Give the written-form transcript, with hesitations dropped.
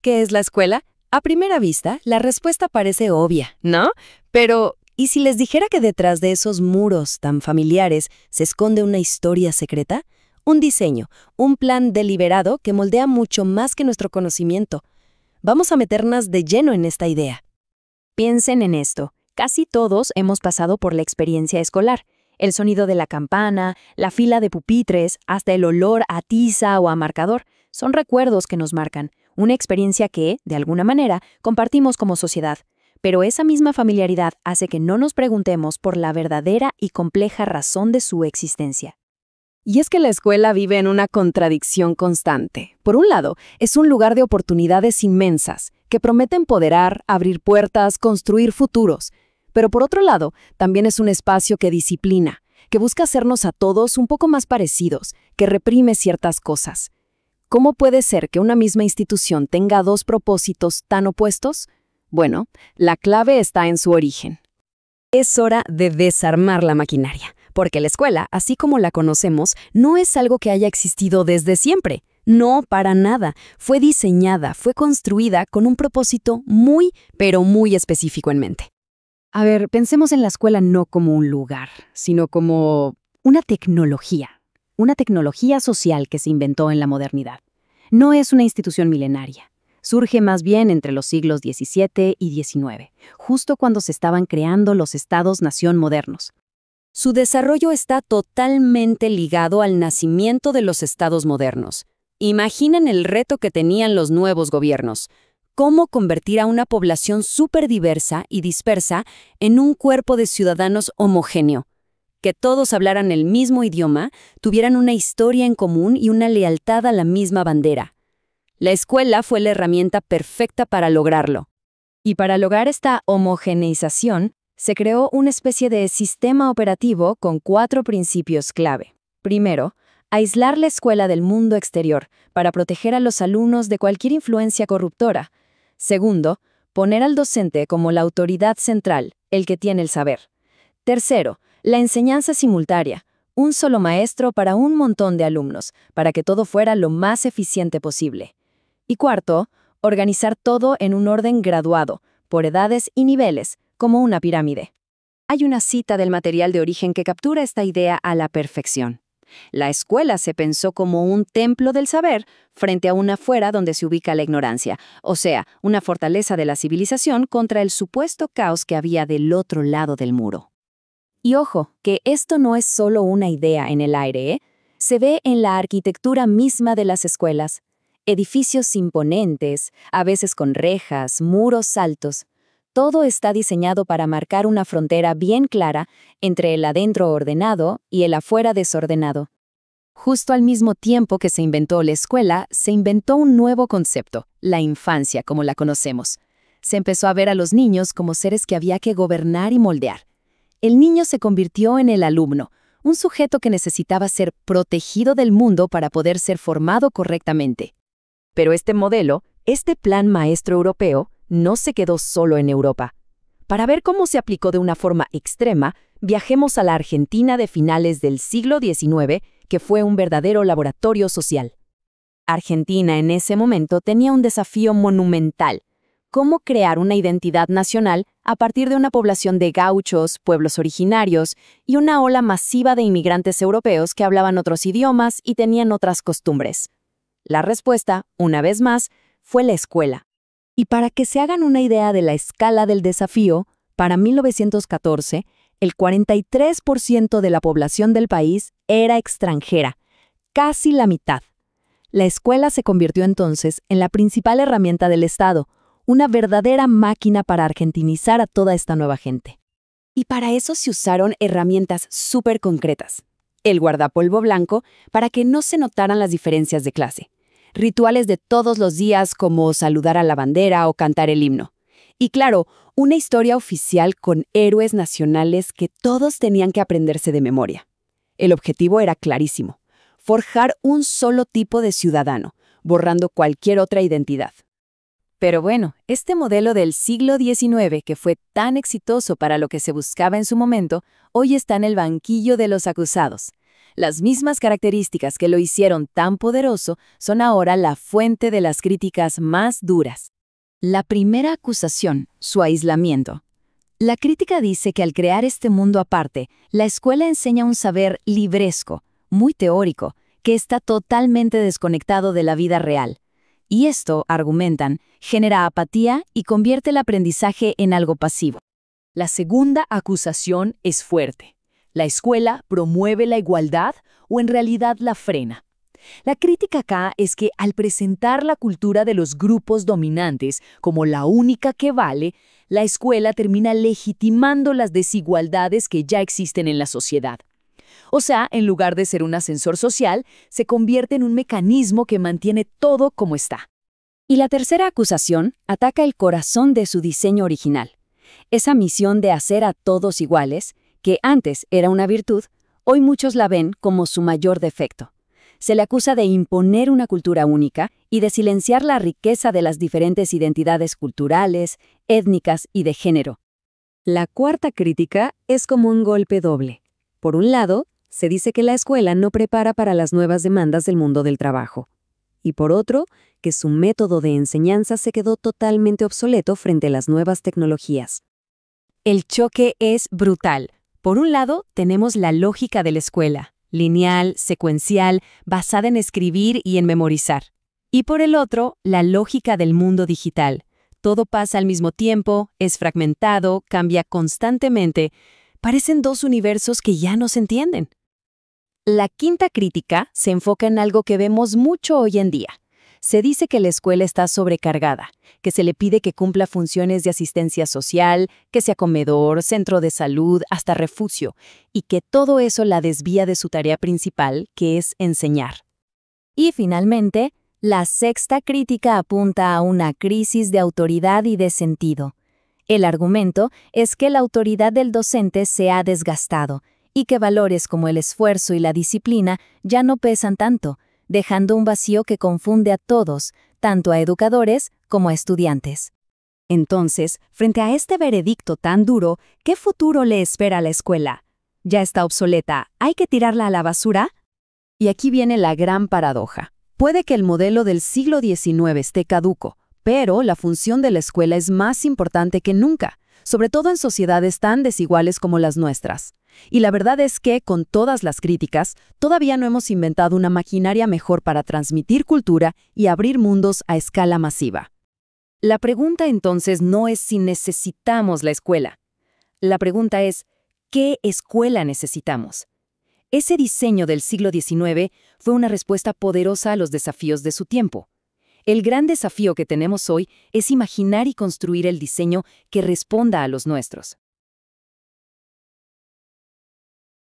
¿Qué es la escuela? A primera vista, la respuesta parece obvia, ¿no? Pero, ¿y si les dijera que detrás de esos muros tan familiares se esconde una historia secreta? Un diseño, un plan deliberado que moldea mucho más que nuestro conocimiento. Vamos a meternos de lleno en esta idea. Piensen en esto. Casi todos hemos pasado por la experiencia escolar. El sonido de la campana, la fila de pupitres, hasta el olor a tiza o a marcador, son recuerdos que nos marcan, una experiencia que, de alguna manera, compartimos como sociedad. Pero esa misma familiaridad hace que no nos preguntemos por la verdadera y compleja razón de su existencia. Y es que la escuela vive en una contradicción constante. Por un lado, es un lugar de oportunidades inmensas, que promete empoderar, abrir puertas, construir futuros. Pero por otro lado, también es un espacio que disciplina, que busca hacernos a todos un poco más parecidos, que reprime ciertas cosas. ¿Cómo puede ser que una misma institución tenga dos propósitos tan opuestos? Bueno, la clave está en su origen. Es hora de desarmar la maquinaria, porque la escuela, así como la conocemos, no es algo que haya existido desde siempre. No, para nada. Fue diseñada, fue construida con un propósito muy, pero muy específico en mente. A ver, pensemos en la escuela no como un lugar, sino como una tecnología social que se inventó en la modernidad. No es una institución milenaria. Surge más bien entre los siglos XVII y XIX, justo cuando se estaban creando los estados-nación modernos. Su desarrollo está totalmente ligado al nacimiento de los estados modernos. Imaginen el reto que tenían los nuevos gobiernos. ¿Cómo convertir a una población súper diversa y dispersa en un cuerpo de ciudadanos homogéneo? Que todos hablaran el mismo idioma, tuvieran una historia en común y una lealtad a la misma bandera. La escuela fue la herramienta perfecta para lograrlo. Y para lograr esta homogeneización, se creó una especie de sistema operativo con 4 principios clave. Primero, aislar la escuela del mundo exterior para proteger a los alumnos de cualquier influencia corruptora. Segundo, poner al docente como la autoridad central, el que tiene el saber. Tercero, la enseñanza simultánea, un solo maestro para un montón de alumnos, para que todo fuera lo más eficiente posible. Y cuarto, organizar todo en un orden graduado, por edades y niveles, como una pirámide. Hay una cita del material de origen que captura esta idea a la perfección. La escuela se pensó como un templo del saber frente a una fuera donde se ubica la ignorancia, o sea, una fortaleza de la civilización contra el supuesto caos que había del otro lado del muro. Y ojo, que esto no es solo una idea en el aire, ¿eh? Se ve en la arquitectura misma de las escuelas. Edificios imponentes, a veces con rejas, muros altos. Todo está diseñado para marcar una frontera bien clara entre el adentro ordenado y el afuera desordenado. Justo al mismo tiempo que se inventó la escuela, se inventó un nuevo concepto, la infancia como la conocemos. Se empezó a ver a los niños como seres que había que gobernar y moldear. El niño se convirtió en el alumno, un sujeto que necesitaba ser protegido del mundo para poder ser formado correctamente. Pero este modelo, este plan maestro europeo, no se quedó solo en Europa. Para ver cómo se aplicó de una forma extrema, viajemos a la Argentina de finales del siglo XIX, que fue un verdadero laboratorio social. Argentina en ese momento tenía un desafío monumental: cómo crear una identidad nacional a partir de una población de gauchos, pueblos originarios y una ola masiva de inmigrantes europeos que hablaban otros idiomas y tenían otras costumbres. La respuesta, una vez más, fue la escuela. Y para que se hagan una idea de la escala del desafío, para 1914, el 43% de la población del país era extranjera, casi la mitad. La escuela se convirtió entonces en la principal herramienta del Estado, una verdadera máquina para argentinizar a toda esta nueva gente. Y para eso se usaron herramientas súper concretas. El guardapolvo blanco para que no se notaran las diferencias de clase. Rituales de todos los días como saludar a la bandera o cantar el himno. Y claro, una historia oficial con héroes nacionales que todos tenían que aprenderse de memoria. El objetivo era clarísimo: forjar un solo tipo de ciudadano, borrando cualquier otra identidad. Pero bueno, este modelo del siglo XIX, que fue tan exitoso para lo que se buscaba en su momento, hoy está en el banquillo de los acusados. Las mismas características que lo hicieron tan poderoso son ahora la fuente de las críticas más duras. La primera acusación, su aislamiento. La crítica dice que al crear este mundo aparte, la escuela enseña un saber libresco, muy teórico, que está totalmente desconectado de la vida real. Y esto, argumentan, genera apatía y convierte el aprendizaje en algo pasivo. La segunda acusación es fuerte. ¿La escuela promueve la igualdad o en realidad la frena? La crítica acá es que al presentar la cultura de los grupos dominantes como la única que vale, la escuela termina legitimando las desigualdades que ya existen en la sociedad. O sea, en lugar de ser un ascensor social, se convierte en un mecanismo que mantiene todo como está. Y la tercera acusación ataca el corazón de su diseño original. Esa misión de hacer a todos iguales, que antes era una virtud, hoy muchos la ven como su mayor defecto. Se le acusa de imponer una cultura única y de silenciar la riqueza de las diferentes identidades culturales, étnicas y de género. La cuarta crítica es como un golpe doble. Por un lado, se dice que la escuela no prepara para las nuevas demandas del mundo del trabajo. Y por otro, que su método de enseñanza se quedó totalmente obsoleto frente a las nuevas tecnologías. El choque es brutal. Por un lado, tenemos la lógica de la escuela, lineal, secuencial, basada en escribir y en memorizar. Y por el otro, la lógica del mundo digital. Todo pasa al mismo tiempo, es fragmentado, cambia constantemente. Parecen dos universos que ya no se entienden. La quinta crítica se enfoca en algo que vemos mucho hoy en día. Se dice que la escuela está sobrecargada, que se le pide que cumpla funciones de asistencia social, que sea comedor, centro de salud, hasta refugio, y que todo eso la desvía de su tarea principal, que es enseñar. Y finalmente, la sexta crítica apunta a una crisis de autoridad y de sentido. El argumento es que la autoridad del docente se ha desgastado y que valores como el esfuerzo y la disciplina ya no pesan tanto, dejando un vacío que confunde a todos, tanto a educadores como a estudiantes. Entonces, frente a este veredicto tan duro, ¿qué futuro le espera a la escuela? ¿Ya está obsoleta? ¿Hay que tirarla a la basura? Y aquí viene la gran paradoja. Puede que el modelo del siglo XIX esté caduco, pero la función de la escuela es más importante que nunca, sobre todo en sociedades tan desiguales como las nuestras. Y la verdad es que, con todas las críticas, todavía no hemos inventado una maquinaria mejor para transmitir cultura y abrir mundos a escala masiva. La pregunta entonces no es si necesitamos la escuela. La pregunta es, ¿qué escuela necesitamos? Ese diseño del siglo XIX fue una respuesta poderosa a los desafíos de su tiempo. El gran desafío que tenemos hoy es imaginar y construir el diseño que responda a los nuestros.